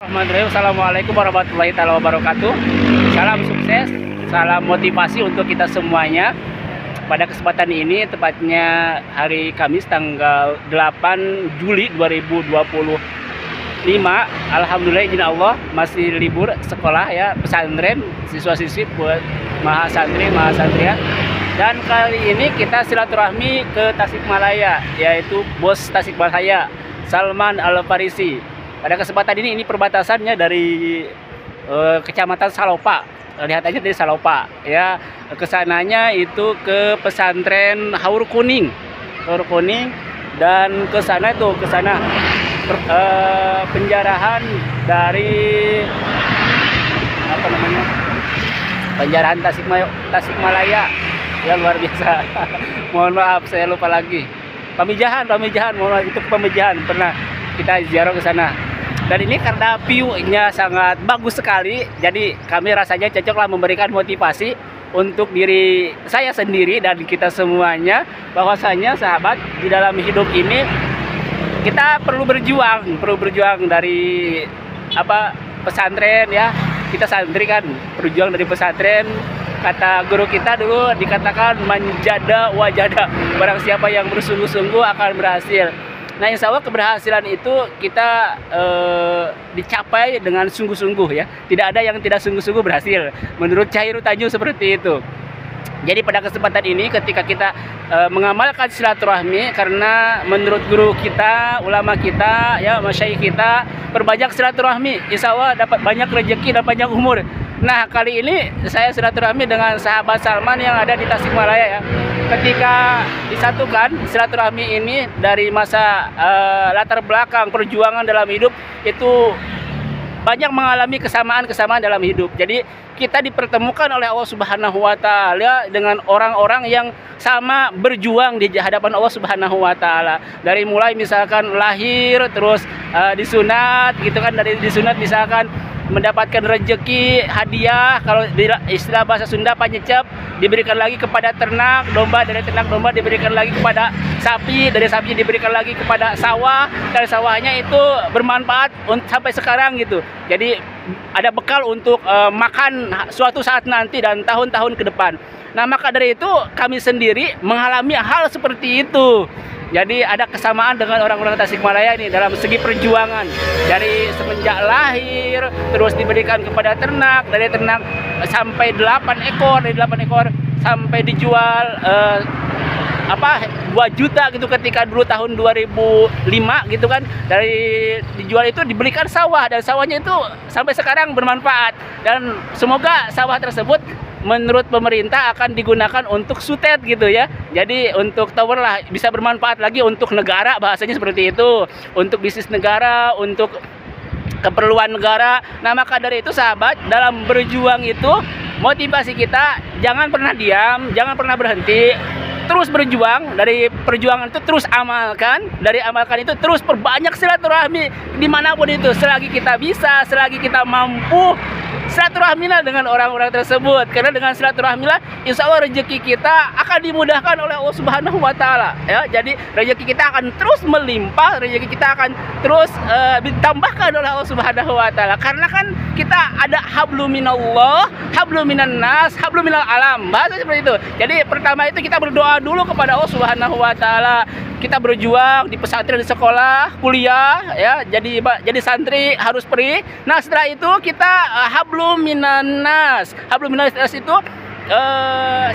Bismillahirrahmanirrahim. Assalamualaikum warahmatullahi wabarakatuh. Salam sukses, salam motivasi untuk kita semuanya. Pada kesempatan ini, tepatnya hari Kamis tanggal 8 Juli 2025. Alhamdulillah izin Allah masih libur sekolah ya, pesantren, siswa-siswi buat mahasantri, mahasantria. Dan kali ini kita silaturahmi ke Tasikmalaya, yaitu bos Tasikmalaya, Salman Al-Farisi. Pada kesempatan ini perbatasannya dari Kecamatan Salopa. Lihat aja dari Salopa ya. Kesananya itu ke pesantren Haur Kuning. Dan ke sana penjarahan dari apa namanya? Penjarahan Tasikmalaya. Ya luar biasa. Mohon maaf saya lupa lagi. Pamijahan, mohon maaf, itu pemijahan pernah kita ziarah ke sana. Dan ini karena view-nya sangat bagus sekali, jadi kami rasanya cocoklah memberikan motivasi untuk diri saya sendiri dan kita semuanya, bahwasanya sahabat, di dalam hidup ini kita perlu berjuang dari pesantren ya. Kita santri kan, berjuang dari pesantren. Kata guru kita dulu dikatakan manjada wajada, barang siapa yang bersungguh-sungguh akan berhasil. Nah, insya Allah keberhasilan itu kita dicapai dengan sungguh-sungguh ya. Tidak ada yang tidak sungguh-sungguh berhasil. Menurut Cahiru Tanjung seperti itu. Jadi pada kesempatan ini ketika kita mengamalkan silaturahmi, karena menurut guru kita, ulama kita, ya masyayikh kita, perbanyak silaturahmi, insya Allah dapat banyak rezeki dan panjang umur. Nah, kali ini saya silaturahmi dengan sahabat Salman yang ada di Tasikmalaya ya. Ketika disatukan silaturahmi ini dari masa latar belakang perjuangan dalam hidup, itu banyak mengalami kesamaan dalam hidup. Jadi kita dipertemukan oleh Allah Subhanahu wa taala dengan orang-orang yang sama berjuang di hadapan Allah Subhanahu wa taala. Dari mulai misalkan lahir, terus disunat gitu kan, dari disunat misalkan mendapatkan rezeki hadiah, kalau di istilah bahasa Sunda panyecep, diberikan lagi kepada ternak domba, dari ternak domba diberikan lagi kepada sapi, dari sapi diberikan lagi kepada sawah, dari sawahnya itu bermanfaat sampai sekarang gitu. Jadi ada bekal untuk makan suatu saat nanti dan tahun-tahun ke depan. Nah, maka dari itu kami sendiri mengalami hal seperti itu. Jadi ada kesamaan dengan orang-orang Tasikmalaya ini dalam segi perjuangan. Dari semenjak lahir, terus diberikan kepada ternak, dari ternak sampai 8 ekor, dari 8 ekor sampai dijual 2 juta gitu ketika dulu tahun 2005 gitu kan. Dari dijual itu dibelikan sawah, dan sawahnya itu sampai sekarang bermanfaat. Dan semoga sawah tersebut menurut pemerintah akan digunakan untuk sutet gitu ya. Jadi untuk tower lah, bisa bermanfaat lagi untuk negara, bahasanya seperti itu. Untuk bisnis negara, untuk keperluan negara. Nah, maka dari itu sahabat, dalam berjuang itu motivasi kita jangan pernah diam, jangan pernah berhenti. Terus berjuang, dari perjuangan itu terus amalkan, dari amalkan itu terus perbanyak silaturahmi dimanapun itu, selagi kita bisa, selagi kita mampu, silaturahmilah dengan orang-orang tersebut. Karena dengan silaturahmilah insya Allah rezeki kita akan dimudahkan oleh Allah Subhanahu wa taala ya. Jadi rezeki kita akan terus melimpah, rezeki kita akan terus ditambahkan oleh Allah Subhanahu wa taala. Karena kan kita ada hablum minallah, hablum minan nas, hablum minal alam, bahasa seperti itu. Jadi pertama itu kita berdoa dulu kepada Allah Subhanahu wa taala. Kita berjuang di pesantren, di sekolah, kuliah ya, jadi santri harus perih. Nah, setelah itu kita hablum minan nas. Hablum minan nas itu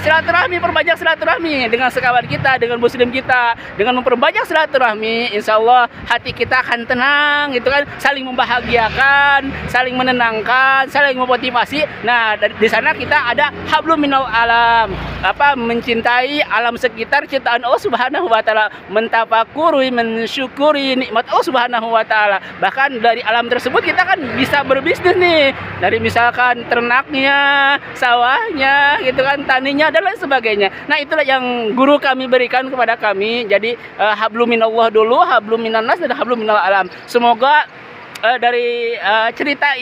silaturahmi, perbanyak silaturahmi dengan sekawan kita, dengan muslim kita. Dengan memperbanyak silaturahmi, insya Allah hati kita akan tenang gitu kan, saling membahagiakan, saling menenangkan, saling memotivasi. Nah, di sana kita ada hablum minal alam, mencintai alam sekitar ciptaan Allah Subhanahu wa taala, mentafakuri, mensyukuri nikmat Allah Subhanahu wa taala. Bahkan dari alam tersebut kita kan bisa berbisnis nih, dari misalkan ternaknya, sawahnya gitu kan, taninya dan lain sebagainya. Nah, itulah yang guru kami berikan kepada kami. Jadi hablum minallah dulu, hablum minan nas, dan hablum minal alam. Semoga dari cerita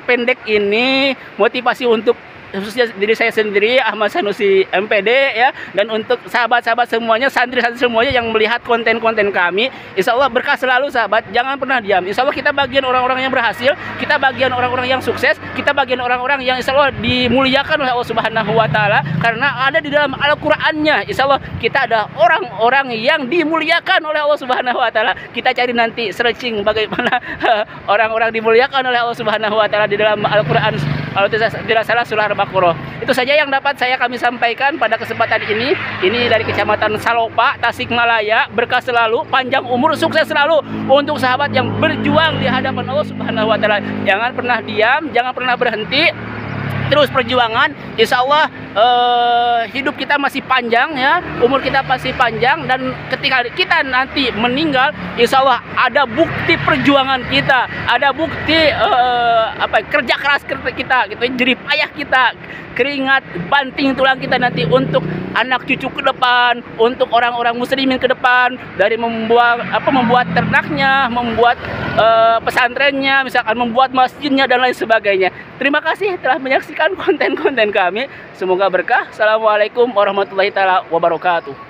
pendek ini motivasi untuk khususnya diri saya sendiri Ahmad Sanusi MPD ya, dan untuk sahabat-sahabat semuanya, santri-santri semuanya yang melihat konten-konten kami, insya Allah berkah selalu sahabat, jangan pernah diam. Insya Allah kita bagian orang-orang yang berhasil, kita bagian orang-orang yang sukses, kita bagian orang-orang yang insya Allah dimuliakan oleh Allah Subhanahu wa Ta'ala, karena ada di dalam Al-Qur'annya. Insya Allah kita ada orang-orang yang dimuliakan oleh Allah Subhanahu wa Ta'ala. Kita cari nanti searching bagaimana orang-orang dimuliakan oleh Allah Subhanahu wa Ta'ala di dalam Al-Qur'an, kalau tidak salah surah Al-Baqarah. Itu saja yang dapat kami sampaikan pada kesempatan ini. Ini dari Kecamatan Salopa, Tasikmalaya. Berkah selalu, panjang umur, sukses selalu untuk sahabat yang berjuang di hadapan Allah Subhanahu wa Ta'ala. Jangan pernah diam, jangan pernah berhenti. Terus perjuangan, insya Allah hidup kita masih panjang ya, umur kita masih panjang, dan ketika kita nanti meninggal, insya Allah ada bukti perjuangan kita, ada bukti kerja keras kita, gitu, jerih payah kita, keringat, banting tulang kita nanti untuk anak cucu ke depan, untuk orang-orang muslimin ke depan, dari membuat ternaknya, membuat pesantrennya, misalkan membuat masjidnya dan lain sebagainya. Terima kasih telah menyaksikan konten-konten kami. Semoga berkah. Assalamualaikum warahmatullahi wabarakatuh.